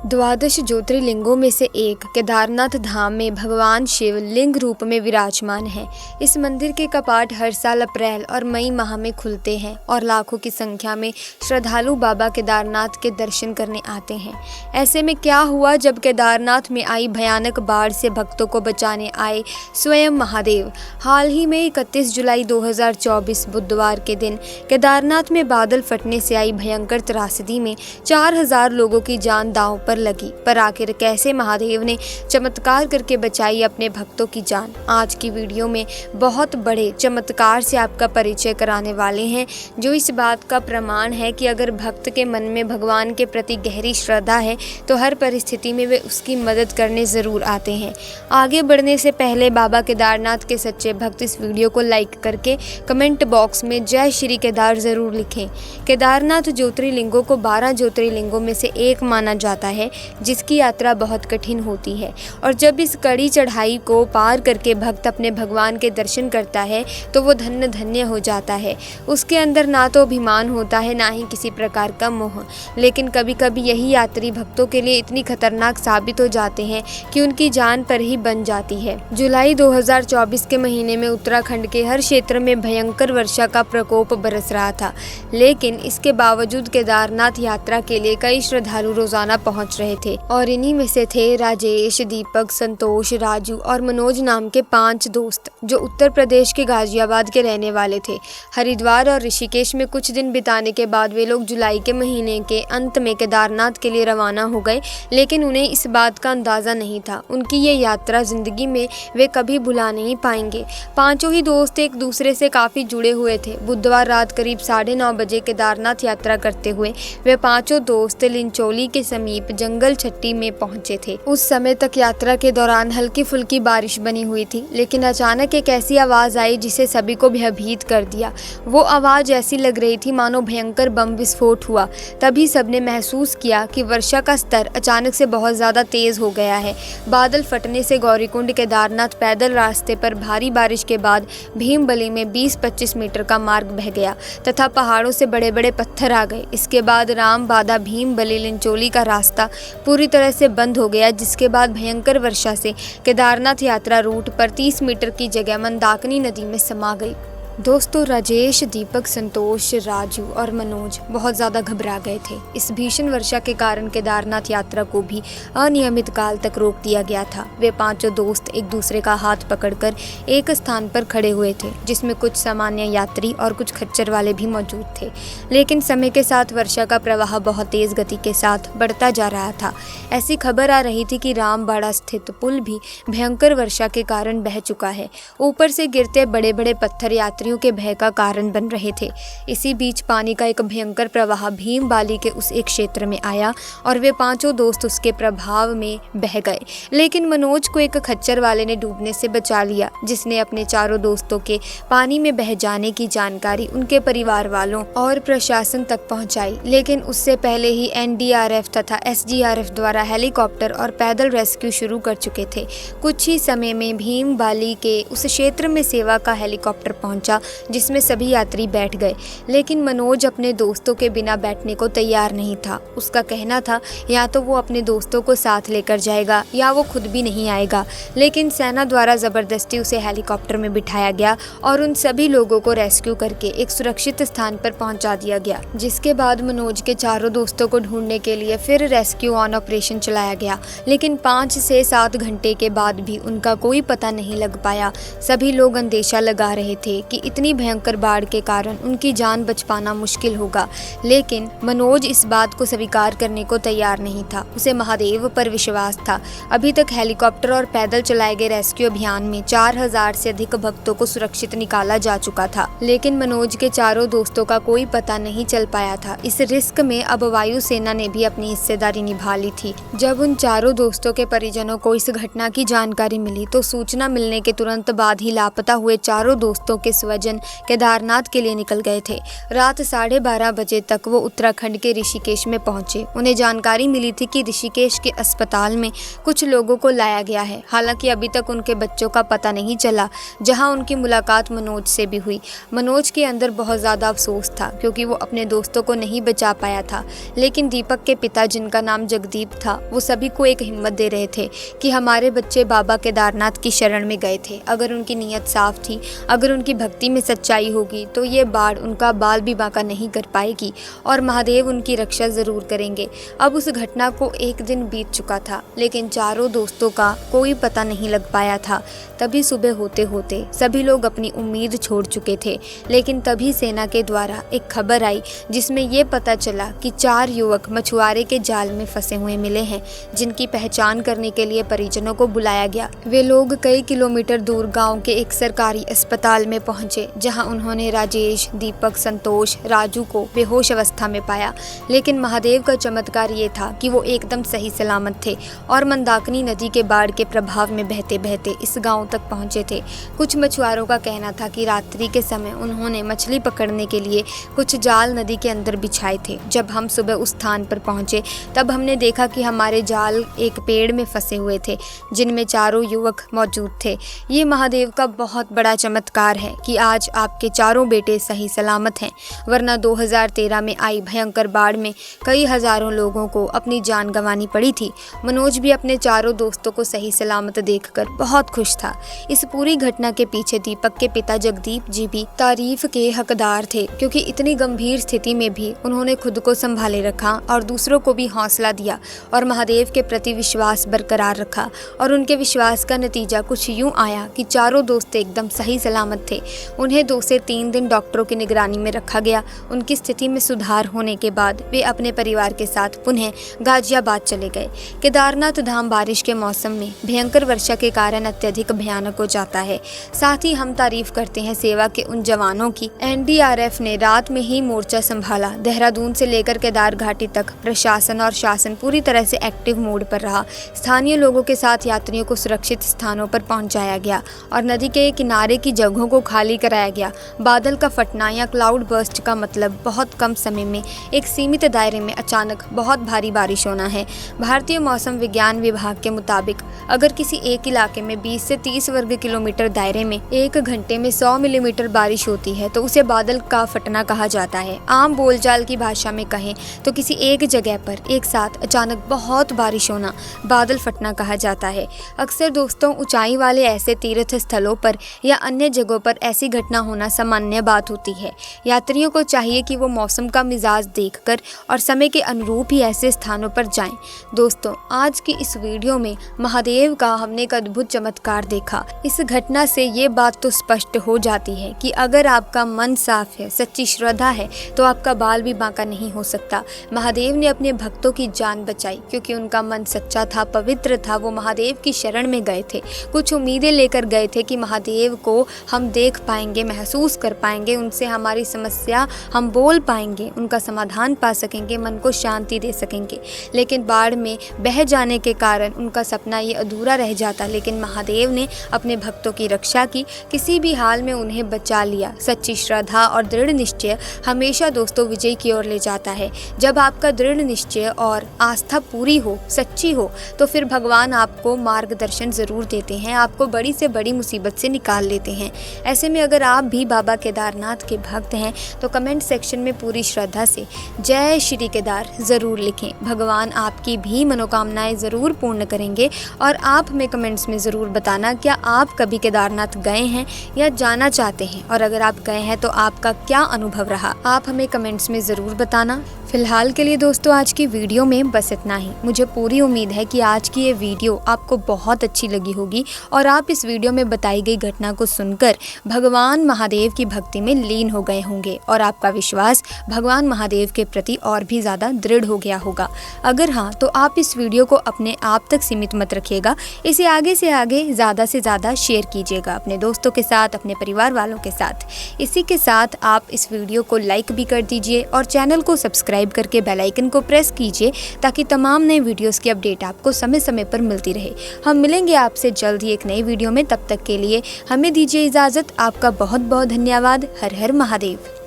द्वादश ज्योतिर्लिंगों में से एक केदारनाथ धाम में भगवान शिव लिंग रूप में विराजमान है। इस मंदिर के कपाट हर साल अप्रैल और मई माह में खुलते हैं और लाखों की संख्या में श्रद्धालु बाबा केदारनाथ के दर्शन करने आते हैं। ऐसे में क्या हुआ जब केदारनाथ में आई भयानक बाढ़ से भक्तों को बचाने आए स्वयं महादेव। हाल ही में 31 जुलाई 2024 बुधवार के दिन केदारनाथ में बादल फटने से आई भयंकर त्रासदी में 4000 लोगों की जान दांव पर लगी। पर आखिर कैसे महादेव ने चमत्कार करके बचाई अपने भक्तों की जान। आज की वीडियो में बहुत बड़े चमत्कार से आपका परिचय कराने वाले हैं, जो इस बात का प्रमाण है कि अगर भक्त के मन में भगवान के प्रति गहरी श्रद्धा है तो हर परिस्थिति में वे उसकी मदद करने जरूर आते हैं। आगे बढ़ने से पहले बाबा केदारनाथ के सच्चे भक्त इस वीडियो को लाइक करके कमेंट बॉक्स में जय श्री केदार जरूर लिखें। केदारनाथ ज्योतिर्लिंगों को 12 ज्योतिर्लिंगों में से एक माना जाता है, जिसकी यात्रा बहुत कठिन होती है और जब इस कड़ी चढ़ाई को पार करके भक्त अपने भगवान के दर्शन करता है तो वो धन्य धन्य हो जाता है। उसके अंदर ना तो अभिमान होता है, ना ही किसी प्रकार का मोह। लेकिन कभी कभी यही यात्री भक्तों के लिए इतनी खतरनाक साबित हो जाते हैं कि उनकी जान पर ही बन जाती है। जुलाई 2024 के महीने में उत्तराखंड के हर क्षेत्र में भयंकर वर्षा का प्रकोप बरस रहा था, लेकिन इसके बावजूद केदारनाथ यात्रा के लिए कई श्रद्धालु रोजाना पहुंच रहे थे और इन्हीं में से थे राजेश, दीपक, संतोष, राजू और मनोज नाम के 5 दोस्त, जो उत्तर प्रदेश के गाजियाबाद के रहने वाले थे। हरिद्वार और ऋषिकेश में कुछ दिन बिताने के बाद वे लोग जुलाई के महीने के अंत में केदारनाथ के लिए रवाना हो गए, लेकिन उन्हें इस बात का अंदाजा नहीं था उनकी ये यात्रा जिंदगी में वे कभी भुला नहीं पाएंगे। पांचों ही दोस्त एक दूसरे से काफी जुड़े हुए थे। बुधवार रात करीब 9:30 बजे केदारनाथ यात्रा करते हुए वे पांचों दोस्त लिंचोली के समीप जंगल छट्टी में पहुंचे थे। उस समय तक यात्रा के दौरान हल्की फुल्की बारिश बनी हुई थी, लेकिन अचानक एक ऐसी आवाज आई जिसे सभी को भयभीत कर दिया। वो आवाज ऐसी लग रही थी मानो भयंकर बम विस्फोट हुआ। तभी सबने महसूस किया कि वर्षा का स्तर अचानक से बहुत ज्यादा तेज हो गया है। बादल फटने से गौरीकुंड केदारनाथ पैदल रास्ते पर भारी बारिश के बाद भीमबली में 20-25 मीटर का मार्ग बह गया तथा पहाड़ों से बड़े बड़े पत्थर आ गए। इसके बाद राम बादा भीमबली लिंचोली का रास्ता पूरी तरह से बंद हो गया, जिसके बाद भयंकर वर्षा से केदारनाथ यात्रा रूट पर 30 मीटर की जगह मंदाकिनी नदी में समा गई। दोस्तों, राजेश, दीपक, संतोष, राजू और मनोज बहुत ज़्यादा घबरा गए थे। इस भीषण वर्षा के कारण केदारनाथ यात्रा को भी अनियमित काल तक रोक दिया गया था। वे पांचों दोस्त एक दूसरे का हाथ पकड़कर एक स्थान पर खड़े हुए थे, जिसमें कुछ सामान्य यात्री और कुछ खच्चर वाले भी मौजूद थे। लेकिन समय के साथ वर्षा का प्रवाह बहुत तेज गति के साथ बढ़ता जा रहा था। ऐसी खबर आ रही थी कि रामबाड़ा स्थित पुल भी भयंकर वर्षा के कारण बह चुका है। ऊपर से गिरते बड़े बड़े पत्थर यात्री के भय का कारण बन रहे थे। इसी बीच पानी का एक भयंकर प्रवाह भीमबाली के उस एक क्षेत्र में आया और वे पांचों दोस्त उसके प्रभाव में बह गए। लेकिन मनोज को एक खच्चर वाले ने डूबने से बचा लिया, जिसने अपने चारों दोस्तों के पानी में बह जाने की जानकारी उनके परिवार वालों और प्रशासन तक पहुंचाई। लेकिन उससे पहले ही NDRF तथा SGRF द्वारा हेलीकॉप्टर और पैदल रेस्क्यू शुरू कर चुके थे। कुछ ही समय में भीमबाली के उस क्षेत्र में सेवा का हेलीकॉप्टर पहुंचा, जिसमें सभी यात्री बैठ गए। लेकिन मनोज अपने दोस्तों के बिना बैठने को तैयार नहीं था। उसका कहना था या तो वो अपने दोस्तों को साथ लेकर जाएगा या वो खुद भी नहीं आएगा। लेकिन सेना द्वारा जबरदस्ती उसे हेलीकॉप्टर में बिठाया गया और उन सभी लोगों को रेस्क्यू करके एक सुरक्षित स्थान पर पहुंचा दिया गया। जिसके बाद मनोज के चारों दोस्तों को ढूंढने के लिए फिर रेस्क्यू ऑन ऑपरेशन चलाया गया, लेकिन 5 से 7 घंटे के बाद भी उनका कोई पता नहीं लग पाया। सभी लोग अंदेशा लगा रहे थे कि इतनी भयंकर बाढ़ के कारण उनकी जान बच पाना मुश्किल होगा। लेकिन मनोज इस बात को स्वीकार करने को तैयार नहीं था। उसे महादेव पर विश्वास था। अभी तक हेलीकॉप्टर और पैदल चलाए गए रेस्क्यू अभियान में 4000 से अधिक भक्तों को सुरक्षित निकाला जा चुका था, लेकिन मनोज के चारों दोस्तों का कोई पता नहीं चल पाया था। इस रिस्क में अब वायुसेना ने भी अपनी हिस्सेदारी निभा ली थी। जब उन चारों दोस्तों के परिजनों को इस घटना की जानकारी मिली तो सूचना मिलने के तुरंत बाद ही लापता हुए चारों दोस्तों के भक्तवजन केदारनाथ के लिए निकल गए थे। रात 12:30 बजे तक वो उत्तराखंड के ऋषिकेश में पहुंचे। उन्हें जानकारी मिली थी कि ऋषिकेश के अस्पताल में कुछ लोगों को लाया गया है। हालांकि अभी तक उनके बच्चों का पता नहीं चला। जहां उनकी मुलाकात मनोज से भी हुई। मनोज के अंदर बहुत ज़्यादा अफसोस था क्योंकि वो अपने दोस्तों को नहीं बचा पाया था। लेकिन दीपक के पिता, जिनका नाम जगदीप था, वो सभी को एक हिम्मत दे रहे थे कि हमारे बच्चे बाबा केदारनाथ की शरण में गए थे। अगर उनकी नीयत साफ थी, अगर उनकी भक्ति में सच्चाई होगी तो ये बाढ़ उनका बाल भी बांका नहीं कर पाएगी और महादेव उनकी रक्षा ज़रूर करेंगे। अब उस घटना को एक दिन बीत चुका था, लेकिन चारों दोस्तों का कोई पता नहीं लग पाया था। तभी सुबह होते होते सभी लोग अपनी उम्मीद छोड़ चुके थे। लेकिन तभी सेना के द्वारा एक खबर आई जिसमें ये पता चला कि 4 युवक मछुआरे के जाल में फंसे हुए मिले हैं, जिनकी पहचान करने के लिए परिजनों को बुलाया गया। वे लोग कई किलोमीटर दूर गांव के एक सरकारी अस्पताल में पहुंचे, जहां उन्होंने राजेश, दीपक, संतोष, राजू को बेहोश अवस्था में पाया। लेकिन महादेव का चमत्कार ये था कि वो एकदम सही सलामत थे और मंदाकिनी नदी के बाढ़ के प्रभाव में बहते बहते इस गांव तक पहुंचे थे। कुछ मछुआरों का कहना था कि रात्रि के समय उन्होंने मछली पकड़ने के लिए कुछ जाल नदी के अंदर बिछाए थे। जब हम सुबह उस स्थान पर पहुंचे तब हमने देखा कि हमारे जाल एक पेड़ में फंसे हुए थे, जिनमें चारों युवक मौजूद थे। ये महादेव का बहुत बड़ा चमत्कार है कि आज आपके चारों बेटे सही सलामत हैं, वरना 2013 में आई भयंकर बाढ़ में कई हजारों लोगों को अपनी जान गंवानी पड़ी थी। मनोज भी अपने चारों दोस्तों को सही सलामत देखकर बहुत खुश था। इस पूरी घटना के पीछे दीपक के पिता जगदीप जी भी तारीफ के हकदार थे, क्योंकि इतनी गंभीर स्थिति में भी उन्होंने खुद को संभाले रखा और दूसरों को भी हौसला दिया और महादेव के प्रति विश्वास बरकरार रखा। और उनके विश्वास का नतीजा कुछ यूं आया कि चारों दोस्त एकदम सही सलामत थे। उन्हें 2 से 3 दिन डॉक्टरों की निगरानी में रखा गया। उनकी स्थिति में सुधार होने के बाद वे अपने परिवार के साथ पुनः गाजियाबाद चले गए। केदारनाथ धाम बारिश के मौसम में भयंकर वर्षा के कारण अत्यधिक भयानक हो जाता है। साथ ही हम तारीफ करते हैं सेवा के उन जवानों की। एनडीआरएफ ने रात में ही मोर्चा संभाला। देहरादून से लेकर केदार घाटी तक प्रशासन और शासन पूरी तरह से एक्टिव मोड पर रहा। स्थानीय लोगों के साथ यात्रियों को सुरक्षित स्थानों पर पहुंचाया गया और नदी के किनारे की जगहों को खाली कराया गया। बादल का फटना या क्लाउड बर्स्ट का मतलब बहुत कम समय में एक सीमित दायरे में अचानक बहुत भारी बारिश होना है। भारतीय मौसम विज्ञान विभाग के मुताबिक अगर किसी एक इलाके में 20 से 30 वर्ग किलोमीटर दायरे में 1 घंटे में 100 मिलीमीटर बारिश होती है तो उसे बादल का फटना कहा जाता है। आम बोलचाल की भाषा में कहें तो किसी एक जगह पर एक साथ अचानक बहुत बारिश होना बादल फटना कहा जाता है। अक्सर दोस्तों, ऊंचाई वाले ऐसे तीर्थ स्थलों पर या अन्य जगहों पर ऐसी घटना होना सामान्य बात होती है। यात्रियों को चाहिए कि वो मौसम का मिजाज देखकर और समय के अनुरूप ही ऐसे स्थानों पर जाएं। दोस्तों, आज की इस वीडियो में महादेव का हमने एक अद्भुत चमत्कार देखा। इस घटना से ये बात तो स्पष्ट हो जाती है कि अगर आपका मन साफ है, सच्ची श्रद्धा है, तो आपका बाल भी बांका नहीं हो सकता। महादेव ने अपने भक्तों की जान बचाई क्योंकि उनका मन सच्चा था, पवित्र था। वो महादेव की शरण में गए थे, कुछ उम्मीदें लेकर गए थे कि महादेव को हम देख पाएंगे, महसूस कर पाएंगे, उनसे हमारी समस्या हम बोल पाएंगे, उनका समाधान पा सकेंगे, मन को शांति दे सकेंगे। लेकिन बाढ़ में बह जाने के कारण उनका सपना ये अधूरा रह जाता। लेकिन महादेव ने अपने भक्तों की रक्षा की, किसी भी हाल में उन्हें बचा लिया। सच्ची श्रद्धा और दृढ़ निश्चय हमेशा दोस्तों विजय की ओर ले जाता है। जब आपका दृढ़ निश्चय और आस्था पूरी हो, सच्ची हो, तो फिर भगवान आपको मार्गदर्शन जरूर देते हैं, आपको बड़ी से बड़ी मुसीबत से निकाल लेते हैं। ऐसे में अगर आप भी बाबा केदारनाथ के भक्त हैं तो कमेंट सेक्शन में पूरी श्रद्धा से जय श्री केदार जरूर लिखें। भगवान आपकी भी मनोकामनाएं जरूर पूर्ण करेंगे। और आप हमें कमेंट्स में ज़रूर बताना, क्या आप कभी केदारनाथ गए हैं या जाना चाहते हैं, और अगर आप गए हैं तो आपका क्या अनुभव रहा, आप हमें कमेंट्स में ज़रूर बताना। फिलहाल के लिए दोस्तों आज की वीडियो में बस इतना ही। मुझे पूरी उम्मीद है कि आज की ये वीडियो आपको बहुत अच्छी लगी होगी और आप इस वीडियो में बताई गई घटना को सुनकर भगवान महादेव की भक्ति में लीन हो गए होंगे और आपका विश्वास भगवान महादेव के प्रति और भी ज़्यादा दृढ़ हो गया होगा। अगर हाँ, तो आप इस वीडियो को अपने आप तक सीमित मत रखिएगा, इसे आगे से आगे ज़्यादा से ज़्यादा शेयर कीजिएगा अपने दोस्तों के साथ, अपने परिवार वालों के साथ। इसी के साथ आप इस वीडियो को लाइक भी कर दीजिए और चैनल को सब्सक्राइब करके बेल आइकन को प्रेस कीजिए ताकि तमाम नए वीडियोस की अपडेट आपको समय समय पर मिलती रहे। हम मिलेंगे आपसे जल्द ही एक नई वीडियो में। तब तक के लिए हमें दीजिए इजाज़त। आप आपका बहुत बहुत धन्यवाद। हर हर महादेव।